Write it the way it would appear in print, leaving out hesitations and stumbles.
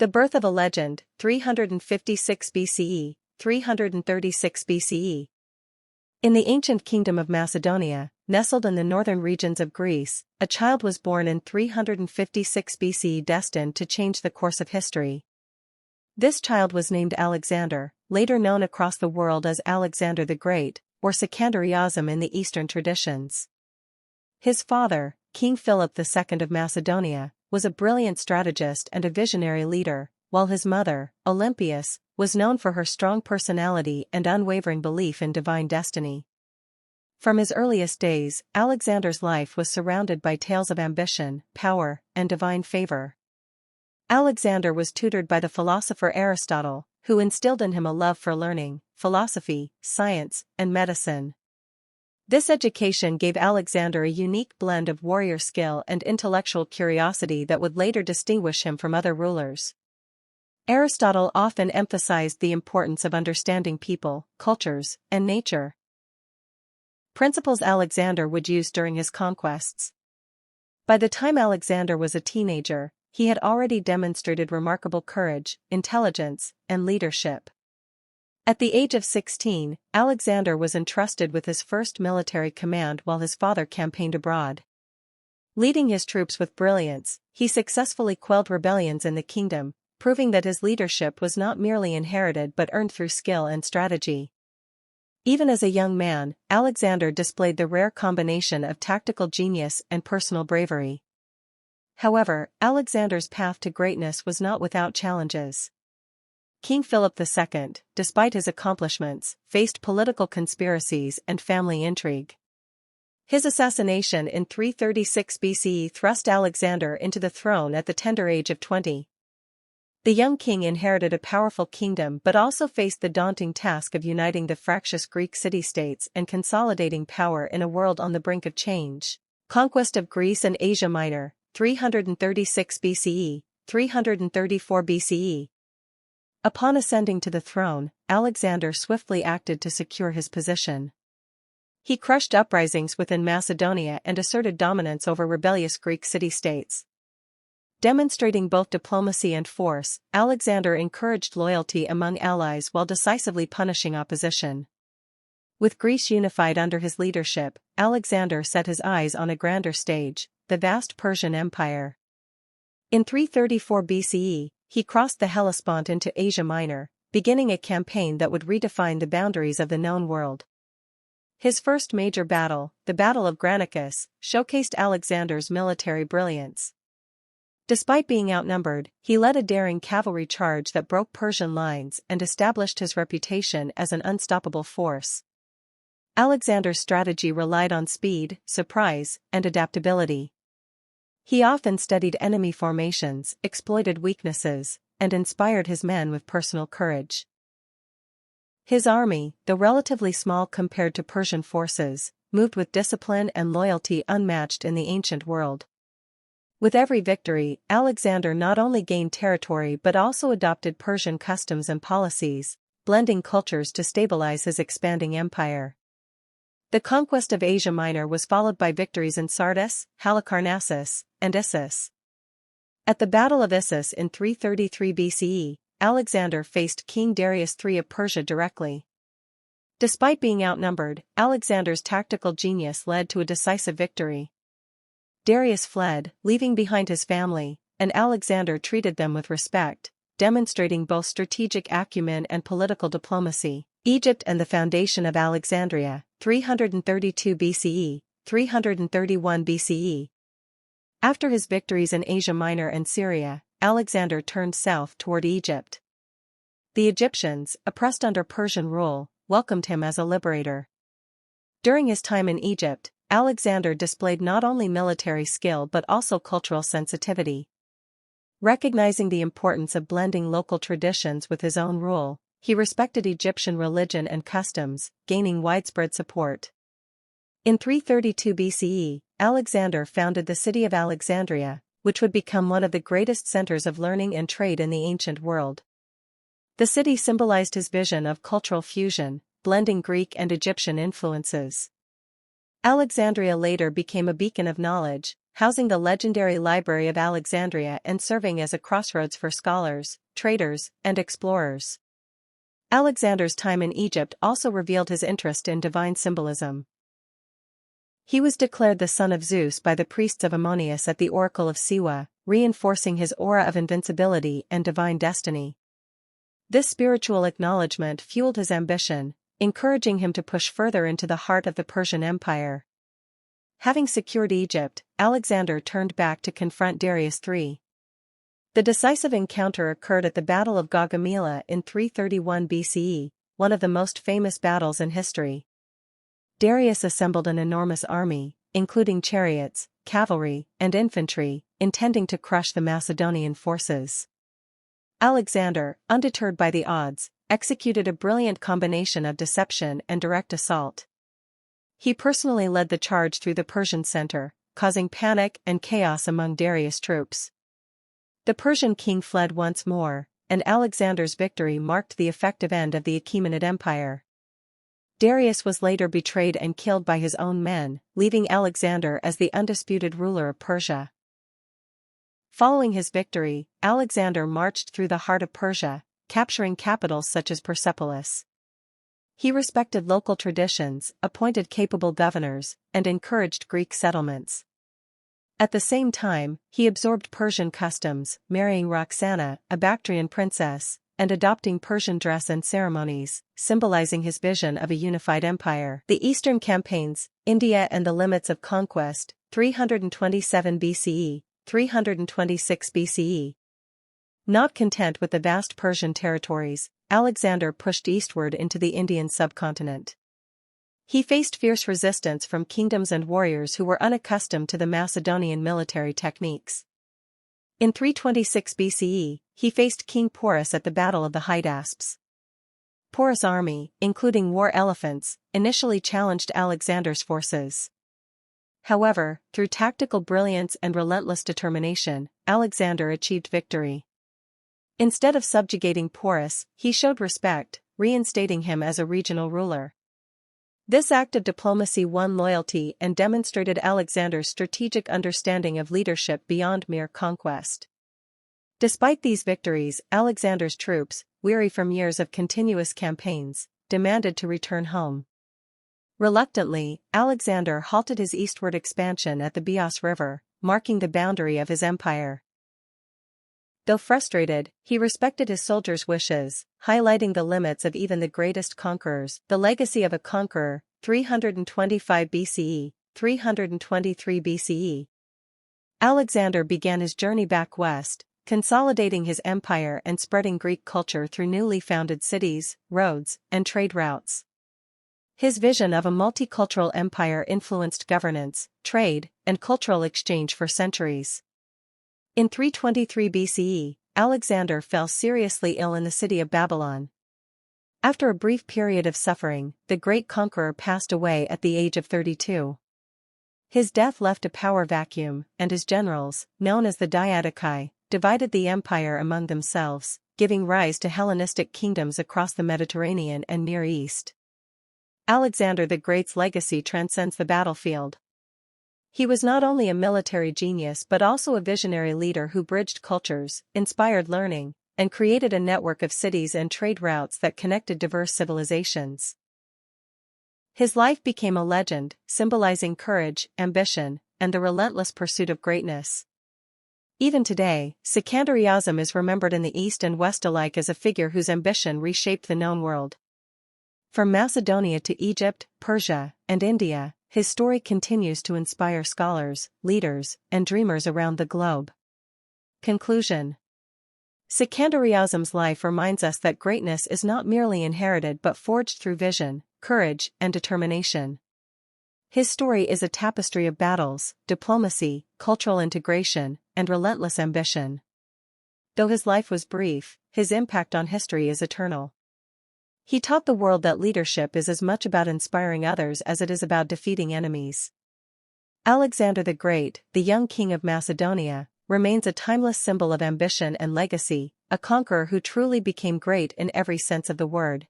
The birth of a legend, 356 BCE, 336 BCE. In the ancient kingdom of Macedonia, nestled in the northern regions of Greece, a child was born in 356 BCE destined to change the course of history. This child was named Alexander, later known across the world as Alexander the Great, or Sikander-e-Azam in the Eastern traditions. His father, King Philip II of Macedonia, was a brilliant strategist and a visionary leader, while his mother, Olympias, was known for her strong personality and unwavering belief in divine destiny. From his earliest days, Alexander's life was surrounded by tales of ambition, power, and divine favor. Alexander was tutored by the philosopher Aristotle, who instilled in him a love for learning, philosophy, science, and medicine. This education gave Alexander a unique blend of warrior skill and intellectual curiosity that would later distinguish him from other rulers. Aristotle often emphasized the importance of understanding people, cultures, and nature. Principles Alexander would use during his conquests. By the time Alexander was a teenager, he had already demonstrated remarkable courage, intelligence, and leadership. At the age of 16, Alexander was entrusted with his first military command while his father campaigned abroad. Leading his troops with brilliance, he successfully quelled rebellions in the kingdom, proving that his leadership was not merely inherited but earned through skill and strategy. Even as a young man, Alexander displayed the rare combination of tactical genius and personal bravery. However, Alexander's path to greatness was not without challenges. King Philip II, despite his accomplishments, faced political conspiracies and family intrigue. His assassination in 336 BCE thrust Alexander into the throne at the tender age of 20. The young king inherited a powerful kingdom but also faced the daunting task of uniting the fractious Greek city-states and consolidating power in a world on the brink of change. Conquest of Greece and Asia Minor, 336 BCE, 334 BCE. Upon ascending to the throne, Alexander swiftly acted to secure his position. He crushed uprisings within Macedonia and asserted dominance over rebellious Greek city-states. Demonstrating both diplomacy and force, Alexander encouraged loyalty among allies while decisively punishing opposition. With Greece unified under his leadership, Alexander set his eyes on a grander stage, the vast Persian Empire. In 334 BCE, he crossed the Hellespont into Asia Minor, beginning a campaign that would redefine the boundaries of the known world. His first major battle, the Battle of Granicus, showcased Alexander's military brilliance. Despite being outnumbered, he led a daring cavalry charge that broke Persian lines and established his reputation as an unstoppable force. Alexander's strategy relied on speed, surprise, and adaptability. He often studied enemy formations, exploited weaknesses, and inspired his men with personal courage. His army, though relatively small compared to Persian forces, moved with discipline and loyalty unmatched in the ancient world. With every victory, Alexander not only gained territory but also adopted Persian customs and policies, blending cultures to stabilize his expanding empire. The conquest of Asia Minor was followed by victories in Sardis, Halicarnassus, and Issus. At the Battle of Issus in 333 BCE, Alexander faced King Darius III of Persia directly. Despite being outnumbered, Alexander's tactical genius led to a decisive victory. Darius fled, leaving behind his family, and Alexander treated them with respect, demonstrating both strategic acumen and political diplomacy. Egypt and the foundation of Alexandria, 332 BCE, 331 BCE. After his victories in Asia Minor and Syria, Alexander turned south toward Egypt. The Egyptians, oppressed under Persian rule, welcomed him as a liberator. During his time in Egypt, Alexander displayed not only military skill but also cultural sensitivity. Recognizing the importance of blending local traditions with his own rule, he respected Egyptian religion and customs, gaining widespread support. In 332 BCE, Alexander founded the city of Alexandria, which would become one of the greatest centers of learning and trade in the ancient world. The city symbolized his vision of cultural fusion, blending Greek and Egyptian influences. Alexandria later became a beacon of knowledge, housing the legendary Library of Alexandria and serving as a crossroads for scholars, traders, and explorers. Alexander's time in Egypt also revealed his interest in divine symbolism. He was declared the son of Zeus by the priests of Ammonius at the Oracle of Siwa, reinforcing his aura of invincibility and divine destiny. This spiritual acknowledgement fueled his ambition, encouraging him to push further into the heart of the Persian Empire. Having secured Egypt, Alexander turned back to confront Darius III. The decisive encounter occurred at the Battle of Gaugamela in 331 BCE, one of the most famous battles in history. Darius assembled an enormous army, including chariots, cavalry, and infantry, intending to crush the Macedonian forces. Alexander, undeterred by the odds, executed a brilliant combination of deception and direct assault. He personally led the charge through the Persian center, causing panic and chaos among Darius' troops. The Persian king fled once more, and Alexander's victory marked the effective end of the Achaemenid Empire. Darius was later betrayed and killed by his own men, leaving Alexander as the undisputed ruler of Persia. Following his victory, Alexander marched through the heart of Persia, capturing capitals such as Persepolis. He respected local traditions, appointed capable governors, and encouraged Greek settlements. At the same time, he absorbed Persian customs, marrying Roxana, a Bactrian princess, and adopting Persian dress and ceremonies, symbolizing his vision of a unified empire. The Eastern Campaigns, India and the Limits of Conquest, 327 BCE, 326 BCE. Not content with the vast Persian territories, Alexander pushed eastward into the Indian subcontinent. He faced fierce resistance from kingdoms and warriors who were unaccustomed to the Macedonian military techniques. In 326 BCE, he faced King Porus at the Battle of the Hydaspes. Porus' army, including war elephants, initially challenged Alexander's forces. However, through tactical brilliance and relentless determination, Alexander achieved victory. Instead of subjugating Porus, he showed respect, reinstating him as a regional ruler. This act of diplomacy won loyalty and demonstrated Alexander's strategic understanding of leadership beyond mere conquest. Despite these victories, Alexander's troops, weary from years of continuous campaigns, demanded to return home. Reluctantly, Alexander halted his eastward expansion at the Bios River, marking the boundary of his empire. Though frustrated, he respected his soldiers' wishes, highlighting the limits of even the greatest conquerors. The Legacy of a Conqueror, 325 BCE, 323 BCE. Alexander began his journey back west, consolidating his empire and spreading Greek culture through newly founded cities, roads, and trade routes. His vision of a multicultural empire influenced governance, trade, and cultural exchange for centuries. In 323 BCE, Alexander fell seriously ill in the city of Babylon. After a brief period of suffering, the great conqueror passed away at the age of 32. His death left a power vacuum, and his generals, known as the Diadochi, divided the empire among themselves, giving rise to Hellenistic kingdoms across the Mediterranean and Near East. Alexander the Great's legacy transcends the battlefield. He was not only a military genius but also a visionary leader who bridged cultures, inspired learning, and created a network of cities and trade routes that connected diverse civilizations. His life became a legend, symbolizing courage, ambition, and the relentless pursuit of greatness. Even today, Sikander-e-Azam is remembered in the East and West alike as a figure whose ambition reshaped the known world. From Macedonia to Egypt, Persia, and India, his story continues to inspire scholars, leaders, and dreamers around the globe. Conclusion. Sikander-e-Azam's life reminds us that greatness is not merely inherited but forged through vision, courage, and determination. His story is a tapestry of battles, diplomacy, cultural integration, and relentless ambition. Though his life was brief, his impact on history is eternal. He taught the world that leadership is as much about inspiring others as it is about defeating enemies. Alexander the Great, the young king of Macedonia, remains a timeless symbol of ambition and legacy, a conqueror who truly became great in every sense of the word.